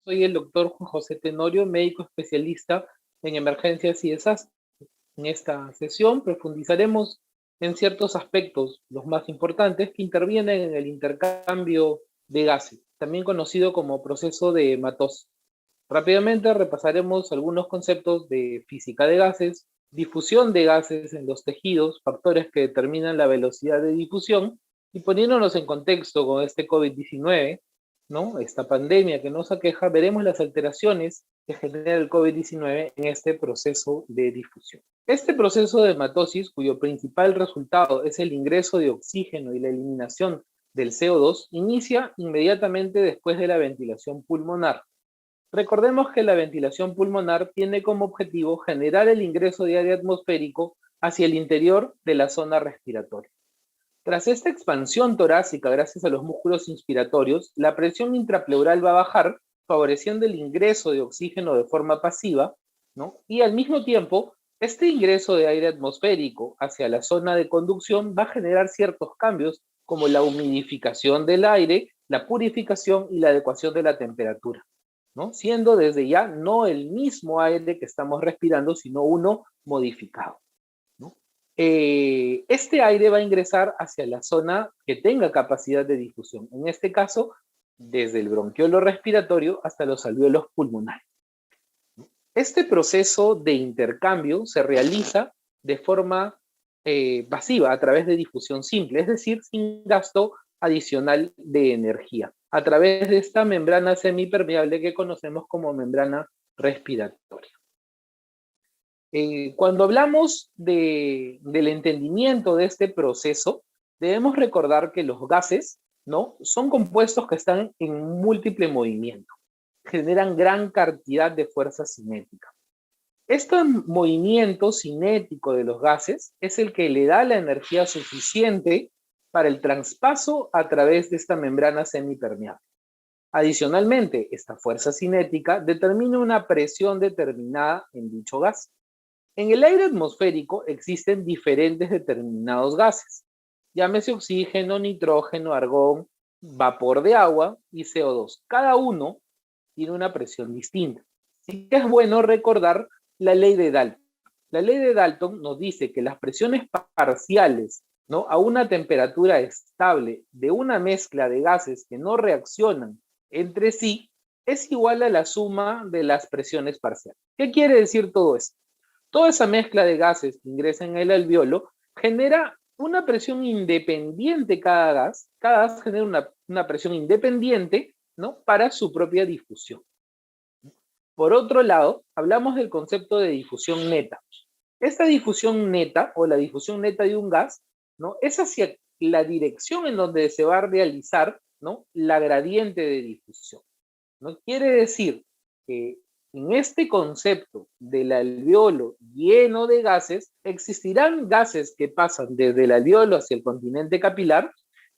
Soy el doctor Juan José Tenorio, médico especialista en emergencias y desastres. En esta sesión profundizaremos en ciertos aspectos, los más importantes, que intervienen en el intercambio de gases, también conocido como proceso de matosis. Rápidamente repasaremos algunos conceptos de física de gases, difusión de gases en los tejidos, factores que determinan la velocidad de difusión, y poniéndonos en contexto con este COVID-19, ¿no? Esta pandemia que nos aqueja, veremos las alteraciones que genera el COVID-19 en este proceso de difusión. Este proceso de hematosis, cuyo principal resultado es el ingreso de oxígeno y la eliminación del CO2, inicia inmediatamente después de la ventilación pulmonar. Recordemos que la ventilación pulmonar tiene como objetivo generar el ingreso de aire atmosférico hacia el interior de la zona respiratoria. Tras esta expansión torácica gracias a los músculos inspiratorios, la presión intrapleural va a bajar, favoreciendo el ingreso de oxígeno de forma pasiva, ¿no? Y al mismo tiempo, este ingreso de aire atmosférico hacia la zona de conducción va a generar ciertos cambios, como la humidificación del aire, la purificación y la adecuación de la temperatura, ¿no? Siendo desde ya no el mismo aire que estamos respirando, sino uno modificado. Este aire va a ingresar hacia la zona que tenga capacidad de difusión. En este caso, desde el bronquiolo respiratorio hasta los alvéolos pulmonares. Este proceso de intercambio se realiza de forma pasiva a través de difusión simple, es decir, sin gasto adicional de energía, a través de esta membrana semipermeable que conocemos como membrana respiratoria. Cuando hablamos del entendimiento de este proceso, debemos recordar que los gases, ¿no?, son compuestos que están en múltiple movimiento, generan gran cantidad de fuerza cinética. Este movimiento cinético de los gases es el que le da la energía suficiente para el traspaso a través de esta membrana semipermeable. Adicionalmente, esta fuerza cinética determina una presión determinada en dicho gas. En el aire atmosférico existen diferentes determinados gases, llámese oxígeno, nitrógeno, argón, vapor de agua y CO2. Cada uno tiene una presión distinta. Así que es bueno recordar la ley de Dalton. La ley de Dalton nos dice que las presiones parciales, ¿no?, a una temperatura estable de una mezcla de gases que no reaccionan entre sí es igual a la suma de las presiones parciales. ¿Qué quiere decir todo esto? Toda esa mezcla de gases que ingresan en el alvéolo genera una presión independiente cada gas genera una presión independiente, ¿no?, para su propia difusión. Por otro lado, hablamos del concepto de difusión neta. Esta difusión neta, o la difusión neta de un gas, ¿no?, es hacia la dirección en donde se va a realizar, ¿no?, la gradiente de difusión, ¿no? Quiere decir que en este concepto del alvéolo lleno de gases, existirán gases que pasan desde el alvéolo hacia el continente capilar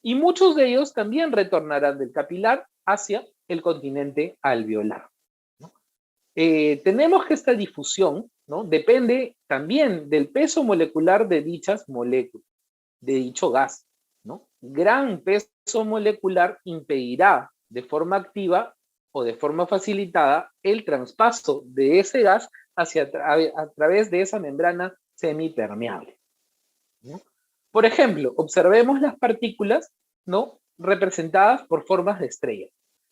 y muchos de ellos también retornarán del capilar hacia el continente alveolar, ¿no? Tenemos que esta difusión, ¿no?, depende también del peso molecular de dichas moléculas, de dicho gas, ¿no? Gran peso molecular impedirá de forma activa o de forma facilitada el traspaso de ese gas a través de esa membrana semipermeable, ¿no? Por ejemplo, observemos las partículas, ¿no?, representadas por formas de estrellas.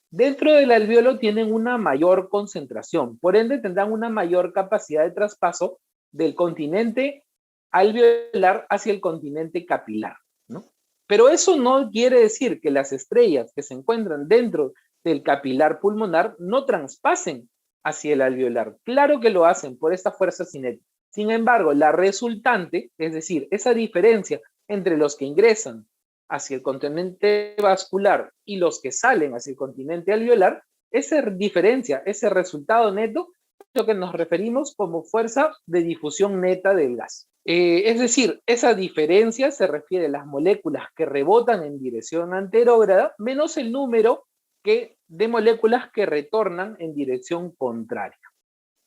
Dentro del alvéolo tienen una mayor concentración, por ende tendrán una mayor capacidad de traspaso del continente alveolar hacia el continente capilar, ¿no? Pero eso no quiere decir que las estrellas que se encuentran dentro del capilar pulmonar no traspasen hacia el alveolar. Claro que lo hacen por esta fuerza cinética. Sin embargo, la resultante, es decir, esa diferencia entre los que ingresan hacia el continente vascular y los que salen hacia el continente alveolar, esa diferencia, ese resultado neto, es lo que nos referimos como fuerza de difusión neta del gas. Es decir, esa diferencia se refiere a las moléculas que rebotan en dirección anterógrada menos el número de moléculas que retornan en dirección contraria.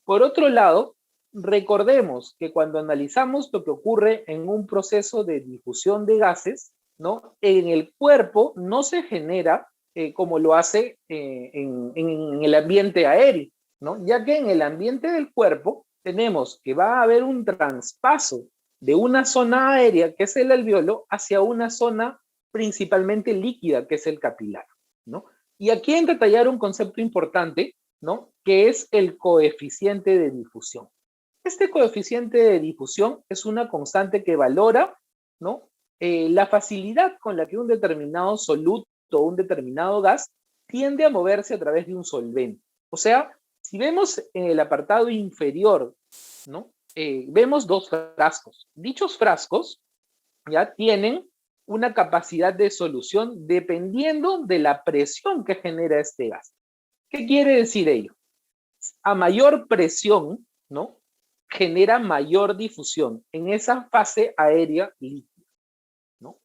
Por otro lado, recordemos que cuando analizamos lo que ocurre en un proceso de difusión de gases, ¿no?, en el cuerpo no se genera como lo hace en el ambiente aéreo, ¿no? Ya que en el ambiente del cuerpo tenemos que va a haber un traspaso de una zona aérea, que es el alveolo, hacia una zona principalmente líquida, que es el capilar, ¿no? Y aquí entra a detallar un concepto importante, ¿no? Que es el coeficiente de difusión. Este coeficiente de difusión es una constante que valora, ¿no? La facilidad con la que un determinado soluto o un determinado gas tiende a moverse a través de un solvente. O sea, si vemos en el apartado inferior, ¿no? Vemos dos frascos. Dichos frascos ya tienen una capacidad de solución dependiendo de la presión que genera este gas. ¿Qué quiere decir ello? A mayor presión, ¿no? Genera mayor difusión en esa fase aérea líquida, ¿no?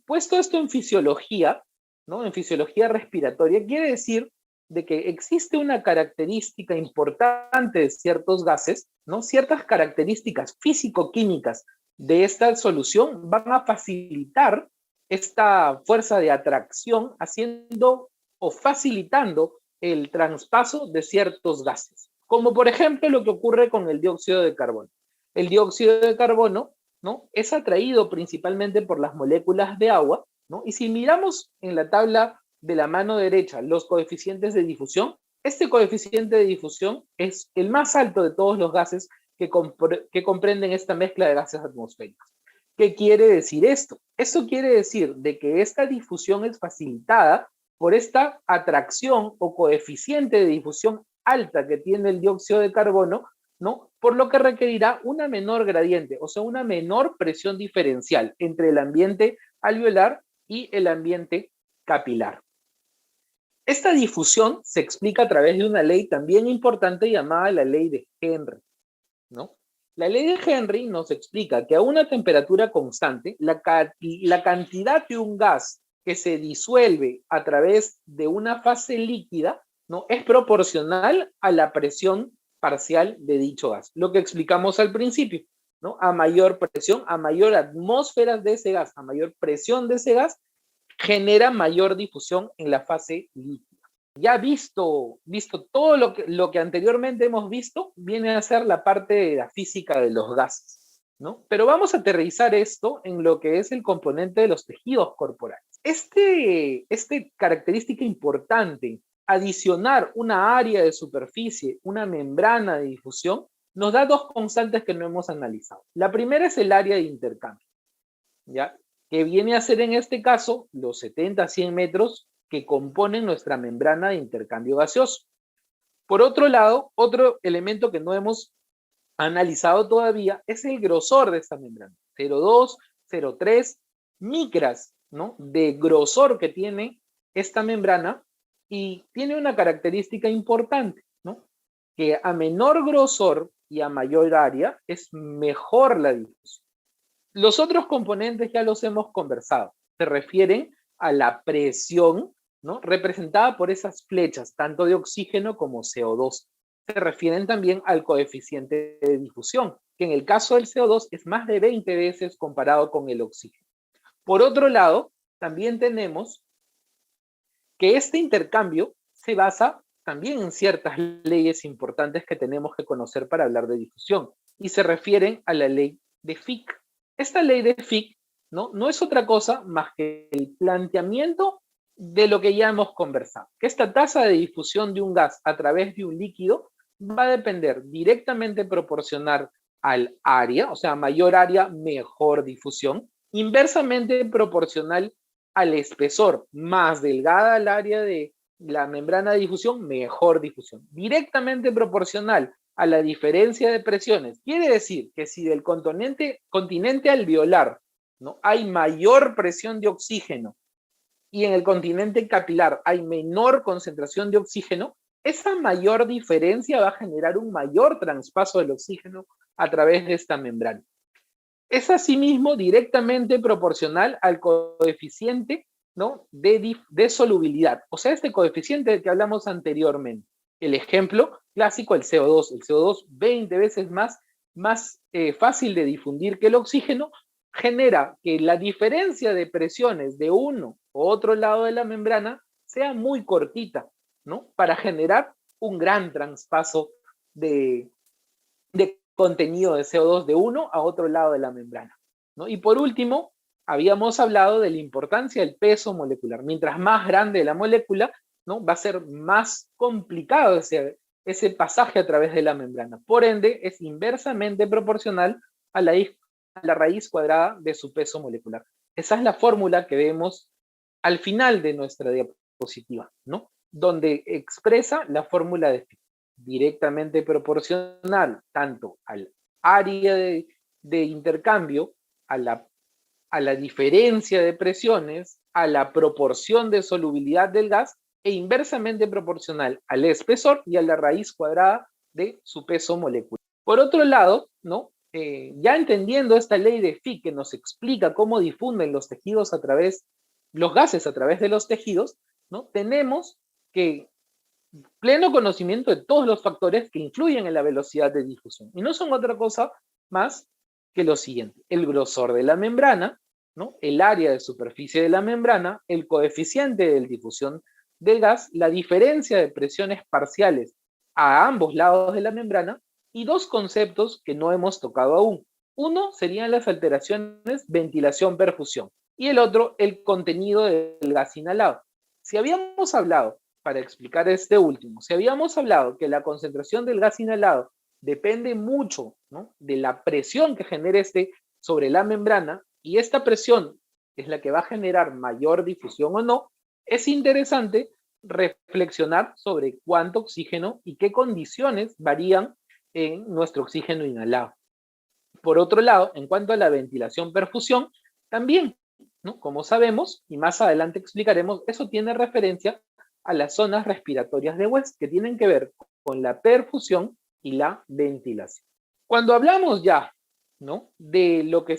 Puesto esto en fisiología, ¿no? En fisiología respiratoria, quiere decir de que existe una característica importante de ciertos gases, ¿no? Ciertas características físico-químicas de esta solución van a facilitar esta fuerza de atracción haciendo o facilitando el traspaso de ciertos gases, como por ejemplo lo que ocurre con el dióxido de carbono. El dióxido de carbono, ¿no? Es atraído principalmente por las moléculas de agua, ¿no? Y si miramos en la tabla de la mano derecha los coeficientes de difusión, este coeficiente de difusión es el más alto de todos los gases que comprenden esta mezcla de gases atmosféricos. ¿Qué quiere decir esto? Esto quiere decir de que esta difusión es facilitada por esta atracción o coeficiente de difusión alta que tiene el dióxido de carbono, ¿no? Por lo que requerirá una menor gradiente, o sea, una menor presión diferencial entre el ambiente alveolar y el ambiente capilar. Esta difusión se explica a través de una ley también importante llamada la ley de Henry, ¿no? La ley de Henry nos explica que a una temperatura constante, la cantidad de un gas que se disuelve a través de una fase líquida, ¿no? Es proporcional a la presión parcial de dicho gas. Lo que explicamos al principio, ¿no? A mayor presión, a mayor atmósfera de ese gas, a mayor presión de ese gas, genera mayor difusión en la fase líquida. Ya visto todo lo que anteriormente hemos visto, viene a ser la parte de la física de los gases, ¿no? Pero vamos a aterrizar esto en lo que es el componente de los tejidos corporales. Este característica importante, adicionar una área de superficie, una membrana de difusión, nos da dos constantes que no hemos analizado. La primera es el área de intercambio, ¿ya? Que viene a ser en este caso los 70 a 100 metros que componen nuestra membrana de intercambio gaseoso. Por otro lado, otro elemento que no hemos analizado todavía es el grosor de esta membrana. 0,2, 0,3 micras, ¿no? De grosor que tiene esta membrana, y tiene una característica importante, ¿no? Que a menor grosor y a mayor área es mejor la difusión. Los otros componentes ya los hemos conversado. Se refieren a la presión, ¿no? Representada por esas flechas, tanto de oxígeno como CO2. Se refieren también al coeficiente de difusión, que en el caso del CO2 es más de 20 veces comparado con el oxígeno. Por otro lado, también tenemos que este intercambio se basa también en ciertas leyes importantes que tenemos que conocer para hablar de difusión, y se refieren a la ley de Fick. Esta ley de Fick, no es otra cosa más que el planteamiento de lo que ya hemos conversado, que esta tasa de difusión de un gas a través de un líquido va a depender directamente proporcional al área, o sea, mayor área, mejor difusión, inversamente proporcional al espesor, más delgada el área de la membrana de difusión, mejor difusión. Directamente proporcional a la diferencia de presiones. Quiere decir que si del continente alveolar, ¿no? Hay mayor presión de oxígeno y en el continente capilar hay menor concentración de oxígeno, esa mayor diferencia va a generar un mayor traspaso del oxígeno a través de esta membrana. Es asimismo directamente proporcional al coeficiente, ¿no? de solubilidad. O sea, este coeficiente del que hablamos anteriormente. El ejemplo clásico, el CO2. El CO2 20 veces más fácil de difundir que el oxígeno, genera que la diferencia de presiones de uno u otro lado de la membrana sea muy cortita, ¿no? Para generar un gran traspaso de contenido de CO2 de uno a otro lado de la membrana, ¿no? Y por último, habíamos hablado de la importancia del peso molecular. Mientras más grande la molécula, ¿no? Va a ser más complicado ese pasaje a través de la membrana. Por ende, es inversamente proporcional a la raíz cuadrada de su peso molecular. Esa es la fórmula que vemos al final de nuestra diapositiva, ¿no? Donde expresa la fórmula de Fick, directamente proporcional tanto al área de intercambio, a la diferencia de presiones, a la proporción de solubilidad del gas e inversamente proporcional al espesor y a la raíz cuadrada de su peso molecular. Por otro lado, ¿no? Ya entendiendo esta ley de Fick que nos explica cómo difunden los tejidos los gases a través de los tejidos, ¿no? Tenemos que pleno conocimiento de todos los factores que influyen en la velocidad de difusión. Y no son otra cosa más que lo siguiente: el grosor de la membrana, ¿no? El área de superficie de la membrana, el coeficiente de difusión del gas, la diferencia de presiones parciales a ambos lados de la membrana, y dos conceptos que no hemos tocado aún. Uno serían las alteraciones ventilación-perfusión y el otro el contenido del gas inhalado. Si habíamos hablado, para explicar este último, si habíamos hablado que la concentración del gas inhalado depende mucho, ¿no? de la presión que genere sobre la membrana, y esta presión es la que va a generar mayor difusión o no, es interesante reflexionar sobre cuánto oxígeno y qué condiciones varían en nuestro oxígeno inhalado. Por otro lado, en cuanto a la ventilación-perfusión, también, ¿no? Como sabemos, y más adelante explicaremos, eso tiene referencia a las zonas respiratorias de West, que tienen que ver con la perfusión y la ventilación. Cuando hablamos ya, ¿no? de lo que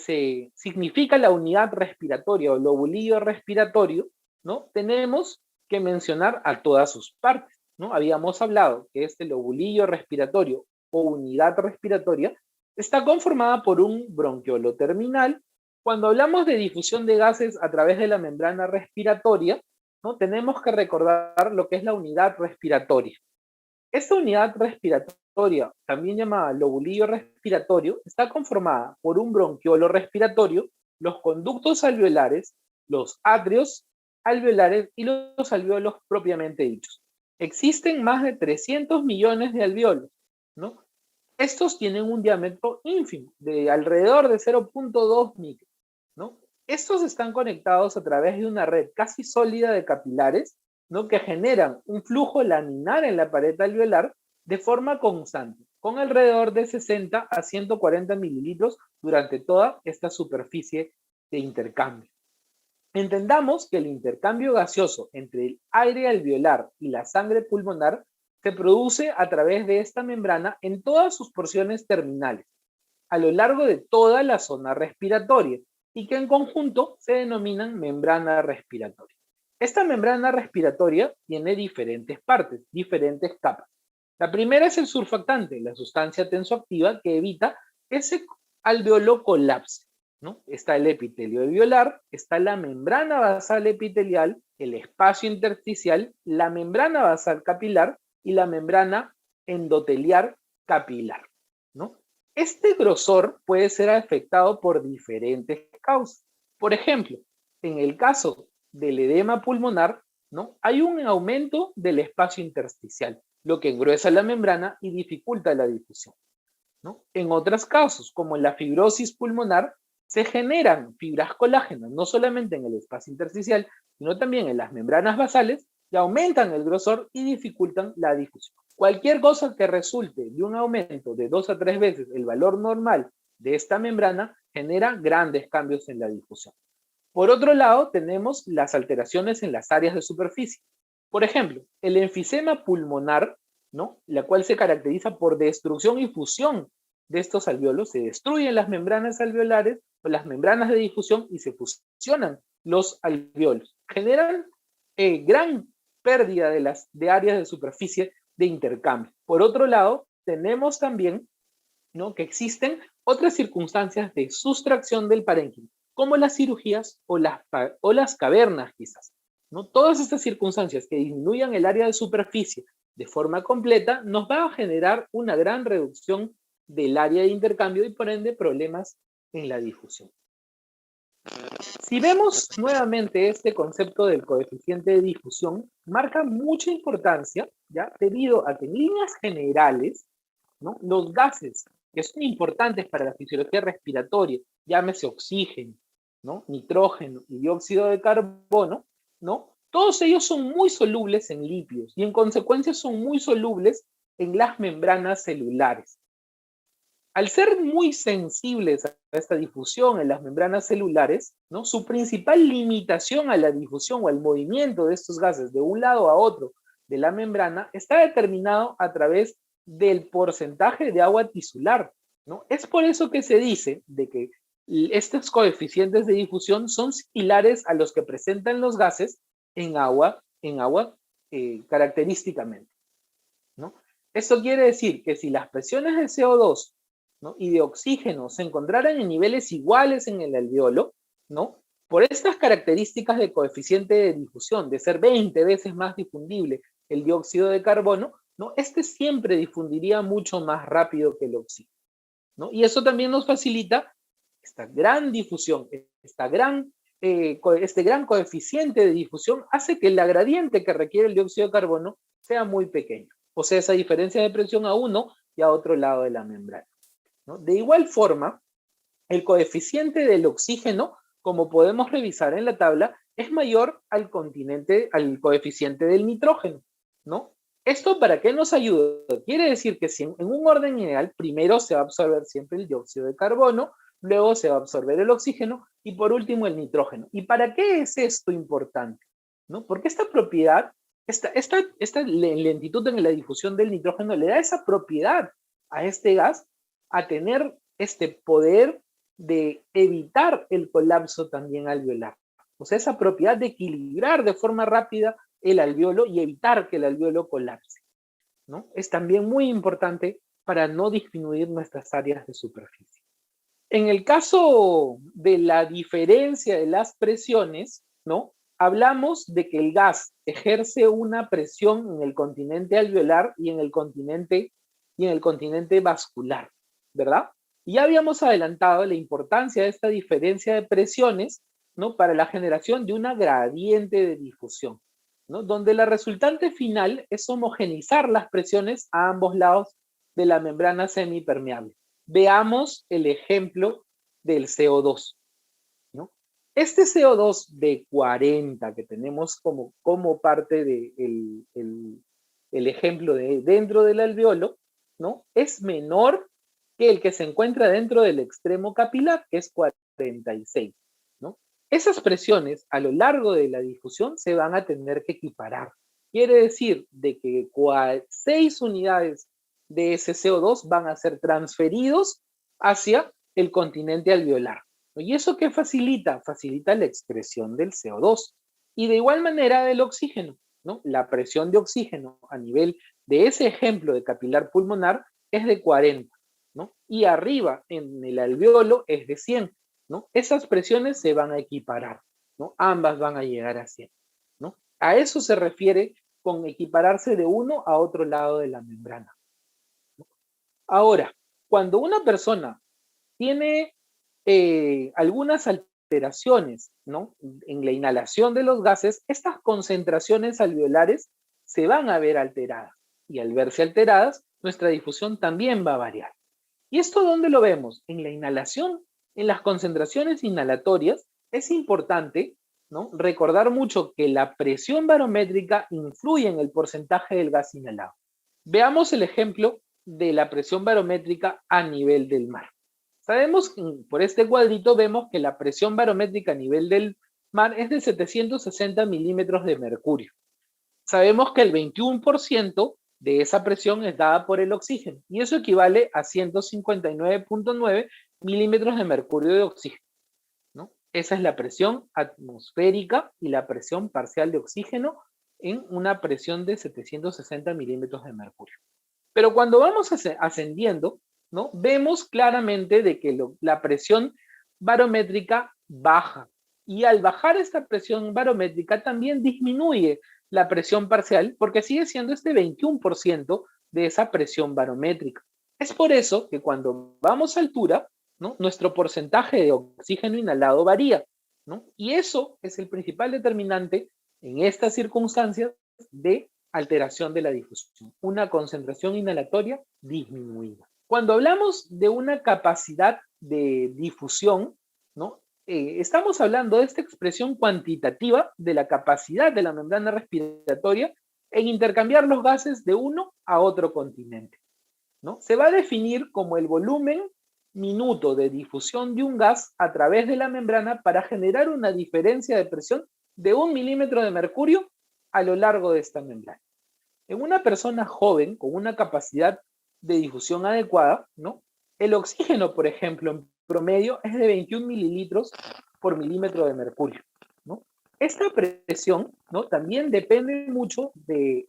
significa la unidad respiratoria o lobulillo respiratorio, ¿no? tenemos que mencionar a todas sus partes, ¿no? Habíamos hablado que este lobulillo respiratorio o unidad respiratoria está conformada por un bronquiolo terminal. Cuando hablamos de difusión de gases a través de la membrana respiratoria, ¿no? tenemos que recordar lo que es la unidad respiratoria. Esta unidad respiratoria, también llamada lobulillo respiratorio, está conformada por un bronquiolo respiratorio, los conductos alveolares, los atrios alveolares y los alveolos propiamente dichos. Existen más de 300 millones de alveolos, ¿no? Estos tienen un diámetro ínfimo, de alrededor de 0.2 micros, ¿no? Estos están conectados a través de una red casi sólida de capilares, ¿no? que generan un flujo laminar en la pared alveolar de forma constante, con alrededor de 60 a 140 mililitros durante toda esta superficie de intercambio. Entendamos que el intercambio gaseoso entre el aire alveolar y la sangre pulmonar se produce a través de esta membrana en todas sus porciones terminales, a lo largo de toda la zona respiratoria, y que en conjunto se denominan membrana respiratoria. Esta membrana respiratoria tiene diferentes partes, diferentes capas. La primera es el surfactante, la sustancia tensoactiva que evita que ese alveolo colapse, ¿no? Está el epitelio alveolar, está la membrana basal epitelial, el espacio intersticial, la membrana basal capilar y la membrana endoteliar capilar, ¿no? Este grosor puede ser afectado por diferentes causas. Por ejemplo, en el caso del edema pulmonar, ¿no? hay un aumento del espacio intersticial, lo que engruesa la membrana y dificulta la difusión, ¿no? En otros casos, como en la fibrosis pulmonar, se generan fibras colágenas, no solamente en el espacio intersticial, sino también en las membranas basales, que aumentan el grosor y dificultan la difusión. Cualquier cosa que resulte de un aumento de 2 a 3 veces el valor normal de esta membrana genera grandes cambios en la difusión. Por otro lado, tenemos las alteraciones en las áreas de superficie. Por ejemplo, el enfisema pulmonar, ¿no? la cual se caracteriza por destrucción y fusión de estos alveolos, se destruyen las membranas alveolares o las membranas de difusión y se fusionan los alveolos. Generan gran pérdida de áreas de superficie de intercambio. Por otro lado, tenemos también, ¿no? que existen otras circunstancias de sustracción del parénquima, como las cirugías o las cavernas quizás, ¿no? Todas estas circunstancias que disminuyan el área de superficie de forma completa nos va a generar una gran reducción del área de intercambio y por ende problemas en la difusión. Si vemos nuevamente este concepto del coeficiente de difusión, marca mucha importancia, ¿ya? Debido a que en líneas generales, ¿no? Los gases que son importantes para la fisiología respiratoria, llámese oxígeno, ¿no? Nitrógeno y dióxido de carbono, ¿no? Todos ellos son muy solubles en lípidos y en consecuencia son muy solubles en las membranas celulares. Al ser muy sensibles a esta difusión en las membranas celulares, ¿no? Su principal limitación a la difusión o al movimiento de estos gases de un lado a otro de la membrana está determinado a través del porcentaje de agua tisular, ¿no? Es por eso que se dice de que estos coeficientes de difusión son similares a los que presentan los gases en agua característicamente, ¿no? Esto quiere decir que si las presiones de CO2, ¿no? y de oxígeno se encontraran en niveles iguales en el alveolo, ¿no? Por estas características de coeficiente de difusión, de ser 20 veces más difundible el dióxido de carbono, ¿no? Este siempre difundiría mucho más rápido que el oxígeno, ¿no? Y eso también nos facilita esta gran difusión, este gran coeficiente de difusión hace que la gradiente que requiere el dióxido de carbono sea muy pequeño. O sea, esa diferencia de presión a uno y a otro lado de la membrana, ¿no? De igual forma, el coeficiente del oxígeno, como podemos revisar en la tabla, es mayor al coeficiente del nitrógeno, ¿no? ¿Esto para qué nos ayuda? Quiere decir que si en un orden ideal, primero se va a absorber siempre el dióxido de carbono, luego se va a absorber el oxígeno y por último el nitrógeno. ¿Y para qué es esto importante? ¿No? Porque esta propiedad, esta lentitud en la difusión del nitrógeno le da esa propiedad a este gas a tener este poder de evitar el colapso también alveolar. O sea, esa propiedad de equilibrar de forma rápida el alveolo y evitar que el alveolo colapse, ¿no? Es también muy importante para no disminuir nuestras áreas de superficie. En el caso de la diferencia de las presiones, ¿no? Hablamos de que el gas ejerce una presión en el continente alveolar y en el continente vascular, ¿verdad? Y ya habíamos adelantado la importancia de esta diferencia de presiones, ¿no? Para la generación de una gradiente de difusión, ¿no? Donde la resultante final es homogeneizar las presiones a ambos lados de la membrana semipermeable. Veamos el ejemplo del CO2, ¿no? Este CO2 de 40 que tenemos como parte del el ejemplo de dentro del alveolo, ¿no? Es menor que el que se encuentra dentro del extremo capilar, que es 46, ¿no? Esas presiones a lo largo de la difusión se van a tener que equiparar. Quiere decir de que 6 unidades de ese CO2 van a ser transferidos hacia el continente alveolar. ¿Y eso qué facilita? Facilita la excreción del CO2. Y de igual manera del oxígeno, ¿no? La presión de oxígeno a nivel de ese ejemplo de capilar pulmonar es de 40, ¿no? Y arriba en el alveolo es de 100, ¿no? Esas presiones se van a equiparar, ¿no? Ambas van a llegar a 100, ¿no? A eso se refiere con equipararse de uno a otro lado de la membrana. Ahora, cuando una persona tiene algunas alteraciones, ¿no? En la inhalación de los gases, estas concentraciones alveolares se van a ver alteradas. Y al verse alteradas, nuestra difusión también va a variar. ¿Y esto dónde lo vemos? En la inhalación, en las concentraciones inhalatorias, es importante, ¿no? Recordar mucho que la presión barométrica influye en el porcentaje del gas inhalado. Veamos el ejemplo de la presión barométrica a nivel del mar. Sabemos, por este cuadrito vemos que la presión barométrica a nivel del mar es de 760 milímetros de mercurio. Sabemos que el 21% de esa presión es dada por el oxígeno y eso equivale a 159.9 milímetros de mercurio de oxígeno, ¿no? Esa es la presión atmosférica y la presión parcial de oxígeno en una presión de 760 milímetros de mercurio. Pero cuando vamos ascendiendo, ¿no? Vemos claramente de que la presión barométrica baja. Y al bajar esta presión barométrica también disminuye la presión parcial porque sigue siendo este 21% de esa presión barométrica. Es por eso que cuando vamos a altura, ¿no? Nuestro porcentaje de oxígeno inhalado varía, ¿no? Y eso es el principal determinante en estas circunstancias de alteración de la difusión, una concentración inhalatoria disminuida. Cuando hablamos de una capacidad de difusión, ¿no? Estamos hablando de esta expresión cuantitativa de la capacidad de la membrana respiratoria en intercambiar los gases de uno a otro continente, ¿no? Se va a definir como el volumen minuto de difusión de un gas a través de la membrana para generar una diferencia de presión de 1 milímetro de mercurio a lo largo de esta membrana. En una persona joven con una capacidad de difusión adecuada, ¿no? El oxígeno, por ejemplo, en promedio es de 21 mililitros por milímetro de mercurio, ¿no? Esta presión, ¿no? También depende mucho de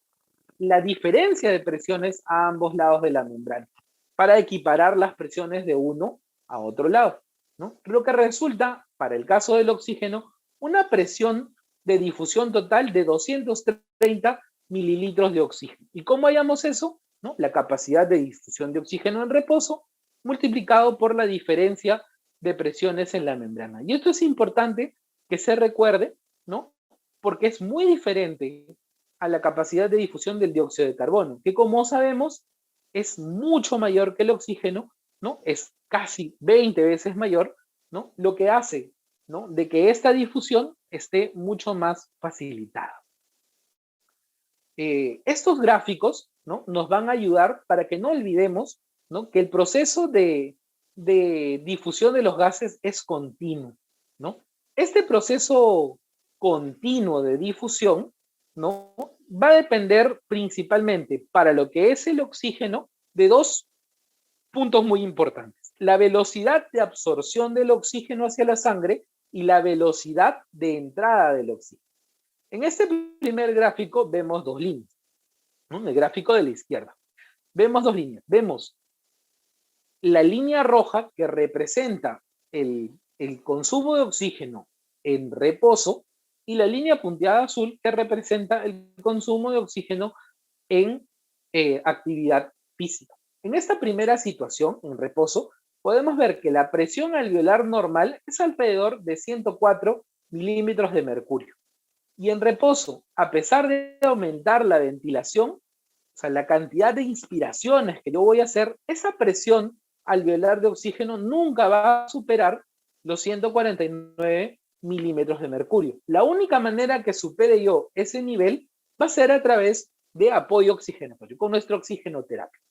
la diferencia de presiones a ambos lados de la membrana para equiparar las presiones de uno a otro lado, ¿no? Lo que resulta, para el caso del oxígeno, una presión de difusión total de 230 mililitros de oxígeno. ¿Y cómo hallamos eso? ¿No? La capacidad de difusión de oxígeno en reposo multiplicado por la diferencia de presiones en la membrana. Y esto es importante que se recuerde, ¿no? Porque es muy diferente a la capacidad de difusión del dióxido de carbono, que como sabemos es mucho mayor que el oxígeno, ¿no? Es casi 20 veces mayor, ¿no? Lo que hace, ¿no? De que esta difusión esté mucho más facilitada. Estos gráficos, ¿no? Nos van a ayudar para que no olvidemos, ¿no? Que el proceso de difusión de los gases es continuo, ¿no? Este proceso continuo de difusión, ¿no? Va a depender principalmente para lo que es el oxígeno de dos puntos muy importantes: la velocidad de absorción del oxígeno hacia la sangre y la velocidad de entrada del oxígeno. En este primer gráfico vemos dos líneas, ¿no? En el gráfico de la izquierda vemos dos líneas. Vemos la línea roja que representa el consumo de oxígeno en reposo y la línea punteada azul que representa el consumo de oxígeno en actividad física. En esta primera situación, en reposo, podemos ver que la presión alveolar normal es alrededor de 104 milímetros de mercurio. Y en reposo, a pesar de aumentar la ventilación, o sea, la cantidad de inspiraciones que yo voy a hacer, esa presión alveolar de oxígeno nunca va a superar los 149 milímetros de mercurio. La única manera que supere yo ese nivel va a ser a través de apoyo oxigenatorio, con nuestra oxigenoterapia.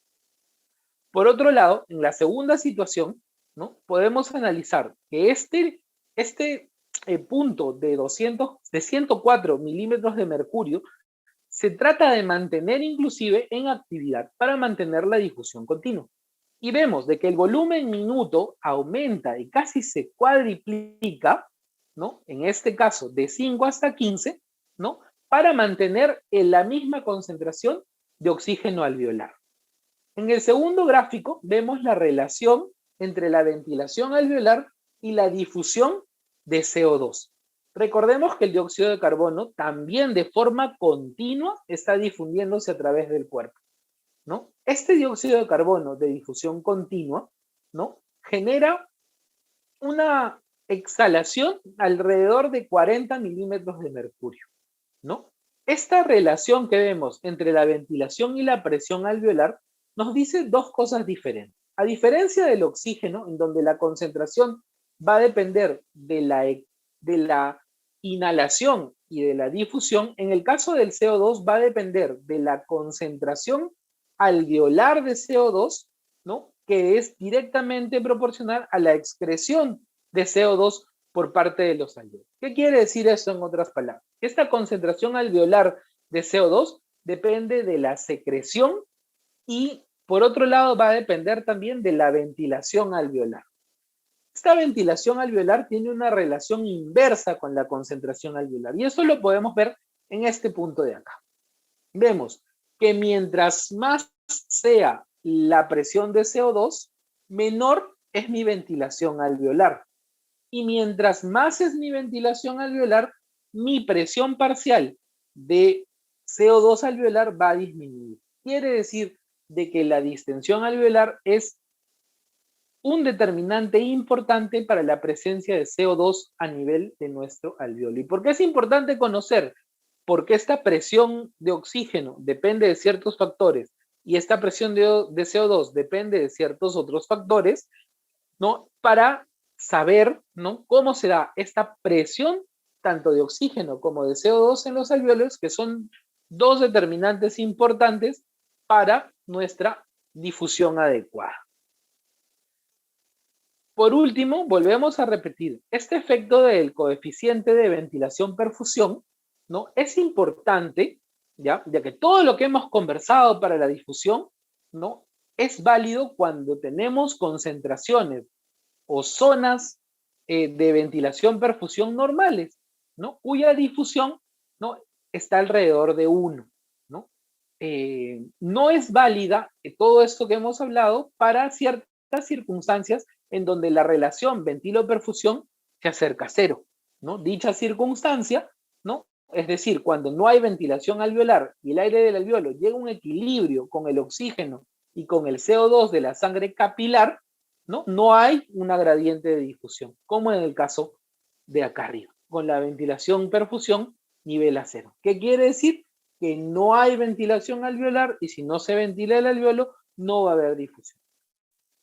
Por otro lado, en la segunda situación, ¿no? Podemos analizar que este punto de 104 milímetros de mercurio se trata de mantener inclusive en actividad para mantener la difusión continua. Y vemos de que el volumen minuto aumenta y casi se cuadriplica, ¿no? En este caso de 5 hasta 15, ¿no? Para mantener la misma concentración de oxígeno alveolar. En el segundo gráfico vemos la relación entre la ventilación alveolar y la difusión de CO2. Recordemos que el dióxido de carbono también de forma continua está difundiéndose a través del cuerpo, ¿no? Este dióxido de carbono de difusión continua, ¿no? Genera una exhalación alrededor de 40 milímetros de mercurio, ¿no? Esta relación que vemos entre la ventilación y la presión alveolar nos dice dos cosas diferentes. A diferencia del oxígeno, en donde la concentración va a depender de la inhalación y de la difusión, en el caso del CO2 va a depender de la concentración alveolar de CO2, ¿no? Que es directamente proporcional a la excreción de CO2 por parte de los alveolos. ¿Qué quiere decir esto en otras palabras? Esta concentración alveolar de CO2 depende de la secreción y, por otro lado, va a depender también de la ventilación alveolar. Esta ventilación alveolar tiene una relación inversa con la concentración alveolar y eso lo podemos ver en este punto de acá. Vemos que mientras más sea la presión de CO2, menor es mi ventilación alveolar. Y mientras más es mi ventilación alveolar, mi presión parcial de CO2 alveolar va a disminuir. Quiere decir de que la distensión alveolar es un determinante importante para la presencia de CO2 a nivel de nuestro alveolo. ¿Y por qué es importante conocer? Porque esta presión de oxígeno depende de ciertos factores y esta presión de CO2 depende de ciertos otros factores, ¿no? Para saber, ¿no?, cómo se da esta presión tanto de oxígeno como de CO2 en los alveolos, que son dos determinantes importantes para nuestra difusión adecuada. Por último, volvemos a repetir, este efecto del coeficiente de ventilación-perfusión, ¿no?, es importante, ¿ya? Ya que todo lo que hemos conversado para la difusión, ¿no?, es válido cuando tenemos concentraciones o zonas de ventilación-perfusión normales, ¿no?, cuya difusión, ¿no?, está alrededor de 1, ¿no? No es válida todo esto que hemos hablado para ciertas circunstancias en donde la relación ventilo-perfusión se acerca a 0, ¿no? Dicha circunstancia, ¿no?, es decir, cuando no hay ventilación alveolar y el aire del alveolo llega a un equilibrio con el oxígeno y con el CO2 de la sangre capilar, ¿no?, no hay una gradiente de difusión, como en el caso de acá arriba, con la ventilación-perfusión nivel a 0. ¿Qué quiere decir? Que no hay ventilación alveolar y si no se ventila el alveolo, no va a haber difusión.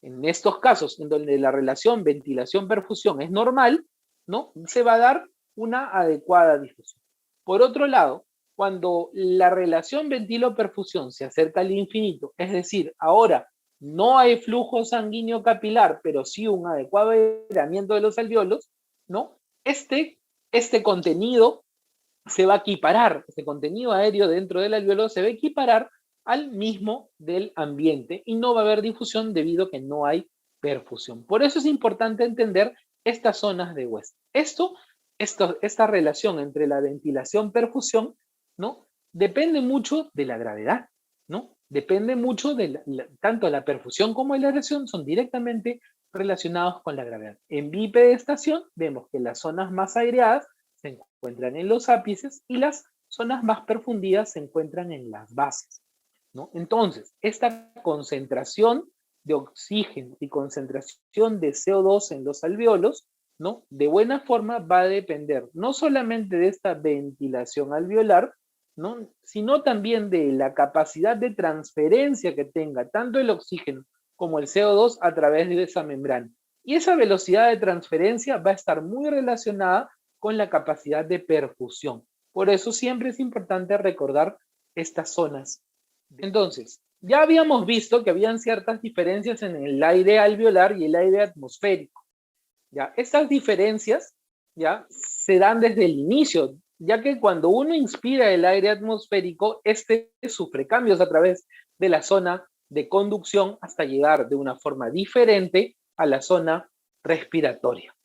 En estos casos, en donde la relación ventilación-perfusión es normal, ¿no?, se va a dar una adecuada difusión. Por otro lado, cuando la relación ventilo-perfusión se acerca al infinito, es decir, ahora no hay flujo sanguíneo capilar, pero sí un adecuado aireamiento de los alveolos, ¿no?, este contenido se va a equiparar, este contenido aéreo dentro del alveolo se va a equiparar al mismo del ambiente y no va a haber difusión debido a que no hay perfusión. Por eso es importante entender estas zonas de West. Esta relación entre la ventilación-perfusión, ¿no?, depende mucho de la gravedad, ¿no? Depende mucho de tanto la perfusión como la aireación son directamente relacionados con la gravedad. En bipedestación vemos que las zonas más aireadas se encuentran en los ápices y las zonas más perfundidas se encuentran en las bases, ¿no? Entonces, esta concentración de oxígeno y concentración de CO2 en los alveolos, ¿no?, de buena forma va a depender no solamente de esta ventilación alveolar, ¿no?, sino también de la capacidad de transferencia que tenga tanto el oxígeno como el CO2 a través de esa membrana. Y esa velocidad de transferencia va a estar muy relacionada con la capacidad de perfusión. Por eso siempre es importante recordar estas zonas. Entonces, ya habíamos visto que habían ciertas diferencias en el aire alveolar y el aire atmosférico. ¿Ya? Estas diferencias, ¿ya?, se dan desde el inicio, ya que cuando uno inspira el aire atmosférico, este sufre cambios a través de la zona de conducción hasta llegar de una forma diferente a la zona respiratoria,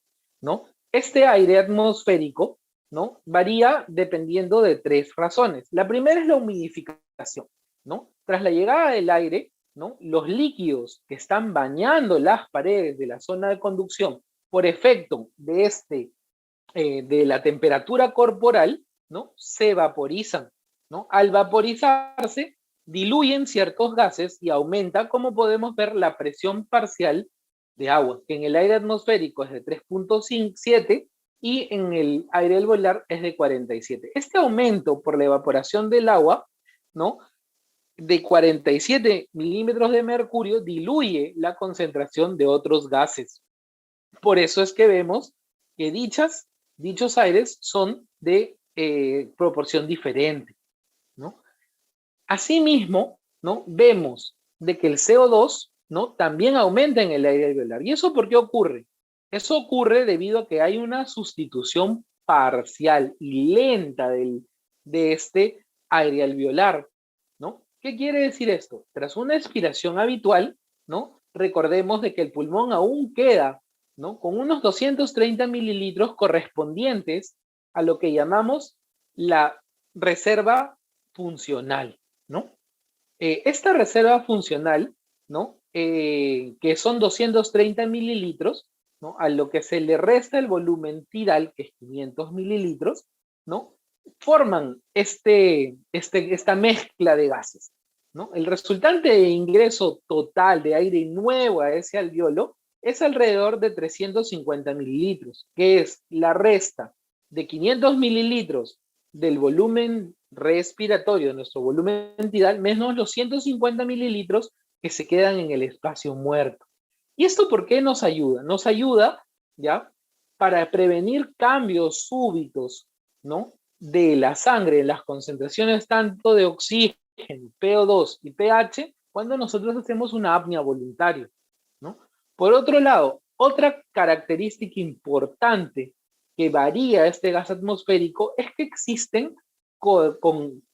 ¿no? Este aire atmosférico, ¿no?, varía dependiendo de 3 razones. La primera es la humidificación, ¿no? Tras la llegada del aire, ¿no?, los líquidos que están bañando las paredes de la zona de conducción por efecto de de la temperatura corporal, ¿no?, se vaporizan, ¿no? Al vaporizarse, diluyen ciertos gases y aumenta, como podemos ver, la presión parcial de agua, que en el aire atmosférico es de 3.7 y en el aire alveolar es de 47. Este aumento por la evaporación del agua, ¿no?, de 47 milímetros de mercurio diluye la concentración de otros gases. Por eso es que vemos que dichos aires son de proporción diferente, ¿no? Asimismo, ¿no?, vemos de que el CO2, ¿no?, también aumenta en el aire alveolar. ¿Y eso por qué ocurre? Eso ocurre debido a que hay una sustitución parcial y lenta de este aire alveolar, ¿no? ¿Qué quiere decir esto? Tras una expiración habitual, ¿no?, recordemos de que el pulmón aún queda, ¿no?, con unos 230 mililitros correspondientes a lo que llamamos la reserva funcional, ¿no? Esta reserva funcional, ¿no?, que son 230 mililitros, ¿no? A lo que se le resta el volumen tidal, que es 500 mililitros, ¿no? Forman esta mezcla de gases, ¿no? El resultante de ingreso total de aire nuevo a ese alveolo es alrededor de 350 mililitros, que es la resta de 500 mililitros del volumen respiratorio, de nuestro volumen tidal, menos los 150 mililitros que se quedan en el espacio muerto. ¿Y esto por qué nos ayuda? Nos ayuda, ¿ya? Para prevenir cambios súbitos, ¿no? De la sangre, en las concentraciones tanto de oxígeno, PO2 y pH, cuando nosotros hacemos una apnea voluntaria, ¿no? Por otro lado, otra característica importante que varía este gas atmosférico es que existen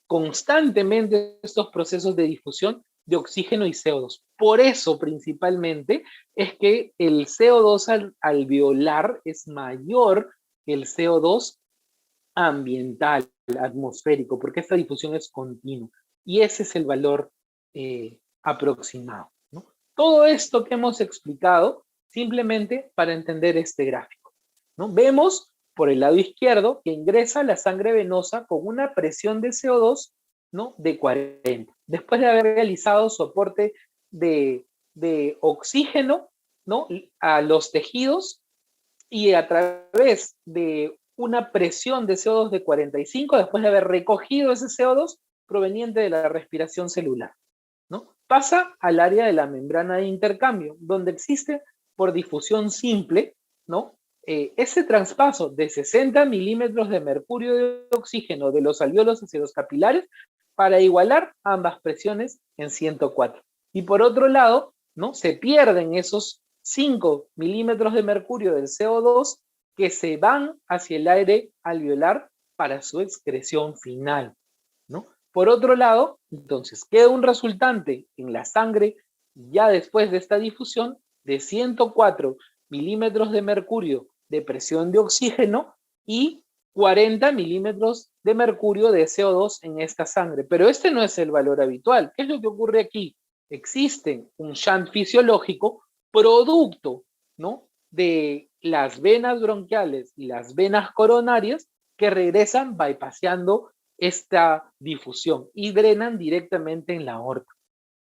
constantemente estos procesos de difusión de oxígeno y CO2. Por eso, principalmente, es que el CO2 alveolar es mayor que el CO2 ambiental, atmosférico, porque esta difusión es continua. Y ese es el valor aproximado, ¿no? Todo esto que hemos explicado, simplemente para entender este gráfico, ¿no? Vemos por el lado izquierdo que ingresa la sangre venosa con una presión de CO2, ¿no? De 40, después de haber realizado su aporte de oxígeno, ¿no? A los tejidos, y a través de una presión de CO2 de 45, después de haber recogido ese CO2 proveniente de la respiración celular, ¿no? Pasa al área de la membrana de intercambio, donde existe por difusión simple, ¿no? Ese traspaso de 60 milímetros de mercurio de oxígeno de los alvéolos hacia los capilares para igualar ambas presiones en 104. Y por otro lado, ¿no? Se pierden esos 5 milímetros de mercurio del CO2 que se van hacia el aire alveolar para su excreción final, ¿no? Por otro lado, entonces, queda un resultante en la sangre ya después de esta difusión de 104 milímetros de mercurio de presión de oxígeno y 40 milímetros de mercurio de CO2 en esta sangre. Pero este no es el valor habitual. ¿Qué es lo que ocurre aquí? Existe un shunt fisiológico producto, ¿no? De las venas bronquiales y las venas coronarias que regresan bypassando esta difusión y drenan directamente en la aorta.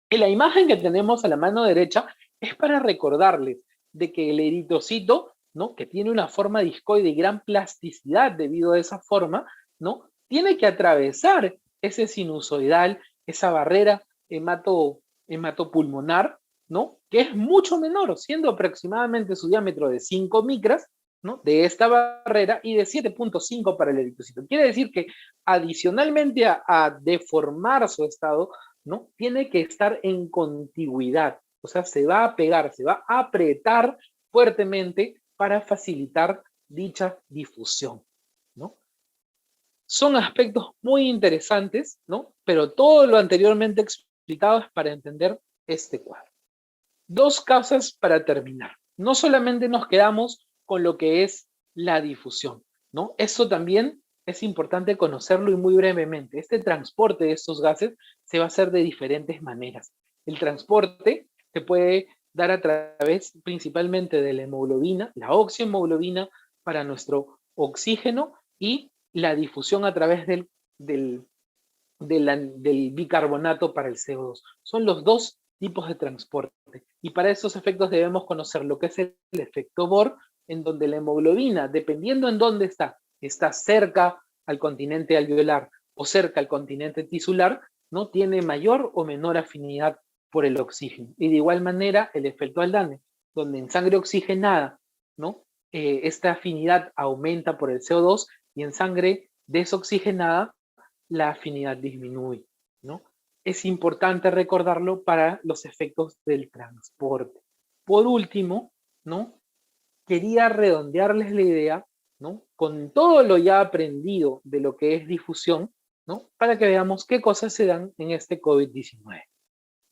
Y la imagen que tenemos a la mano derecha es para recordarles de que el eritrocito, ¿no? Que tiene una forma discoide y gran plasticidad debido a esa forma, ¿no? Tiene que atravesar ese sinusoidal, esa barrera hematopulmonar, ¿no? Que es mucho menor, siendo aproximadamente su diámetro de 5 micras, ¿no? De esta barrera y de 7.5 para el eritrocito. Quiere decir que adicionalmente a deformar su estado, ¿no? Tiene que estar en contigüidad, o sea, se va a pegar, se va a apretar fuertemente para facilitar dicha difusión, ¿no? Son aspectos muy interesantes, ¿no? Pero todo lo anteriormente explicado es para entender este cuadro. Dos causas para terminar. No solamente nos quedamos con lo que es la difusión, ¿no? Eso también es importante conocerlo y muy brevemente. Este transporte de estos gases se va a hacer de diferentes maneras. El transporte se puede dar a través principalmente de la hemoglobina, la oxiohemoglobina para nuestro oxígeno y la difusión a través del bicarbonato para el CO2. Son los dos tipos de transporte. Y para esos efectos debemos conocer lo que es el efecto Bohr, en donde la hemoglobina, dependiendo en dónde está cerca al continente alveolar o cerca al continente tisular, ¿no? Tiene mayor o menor afinidad por el oxígeno. Y de igual manera, el efecto Haldane, donde en sangre oxigenada, ¿no? Esta afinidad aumenta por el CO2 y en sangre desoxigenada la afinidad disminuye, ¿no? Es importante recordarlo para los efectos del transporte. Por último, ¿no? Quería redondearles la idea, ¿no? Con todo lo ya aprendido de lo que es difusión, ¿no? Para que veamos qué cosas se dan en este COVID-19.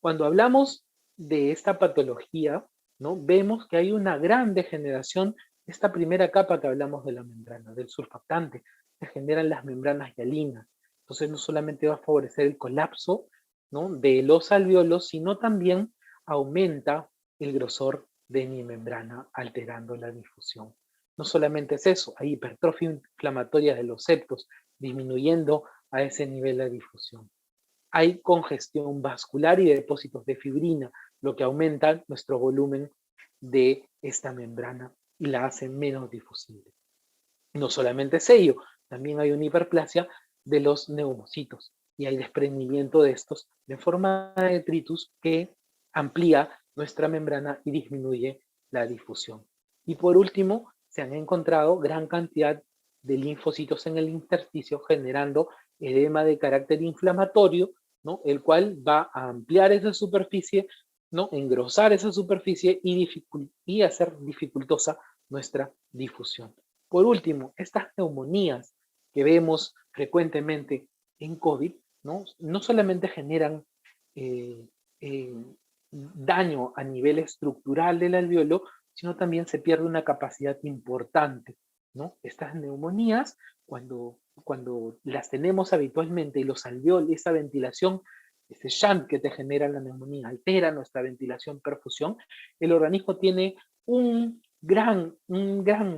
Cuando hablamos de esta patología, ¿no? Vemos que hay una gran degeneración de esta primera capa que hablamos de la membrana, del surfactante. Se generan las membranas hialinas. Entonces no solamente va a favorecer el colapso, ¿no? De los alvéolos, sino también aumenta el grosor de mi membrana, alterando la difusión. No solamente es eso, hay hipertrofia inflamatoria de los septos, disminuyendo a ese nivel la difusión. Hay congestión vascular y depósitos de fibrina, lo que aumenta nuestro volumen de esta membrana y la hace menos difusible. No solamente es ello, también hay una hiperplasia de los neumocitos y hay desprendimiento de estos de forma de detritus que amplía nuestra membrana y disminuye la difusión. Y por último, se han encontrado gran cantidad de linfocitos en el intersticio generando edema de carácter inflamatorio, ¿no? El cual va a ampliar esa superficie, ¿no? Engrosar esa superficie y hacer dificultosa nuestra difusión. Por último, estas neumonías que vemos frecuentemente en COVID, no solamente generan eh, eh, daño a nivel estructural del alveolo, sino también se pierde una capacidad importante, ¿no? Estas neumonías, cuando las tenemos habitualmente y los alveolos, esa ventilación, ese shunt que te genera la neumonía, altera nuestra ventilación, perfusión, el organismo tiene un gran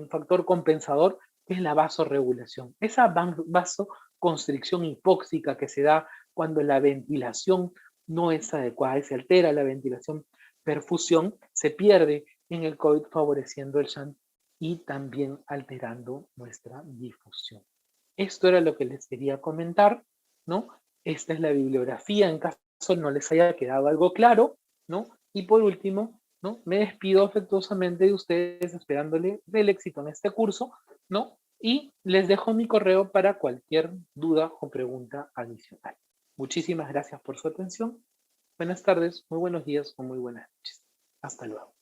factor compensador que es la vasorregulación. Esa vasoconstricción hipóxica que se da cuando la ventilación no es adecuada, se altera la ventilación, perfusión, se pierde en el COVID favoreciendo el shunt y también alterando nuestra difusión. Esto era lo que les quería comentar, ¿no? Esta es la bibliografía en caso no les haya quedado algo claro, ¿no? Y por último, ¿no? Me despido afectuosamente de ustedes esperándole el éxito en este curso, ¿no? Y les dejo mi correo para cualquier duda o pregunta adicional. Muchísimas gracias por su atención. Buenas tardes, muy buenos días o muy buenas noches. Hasta luego.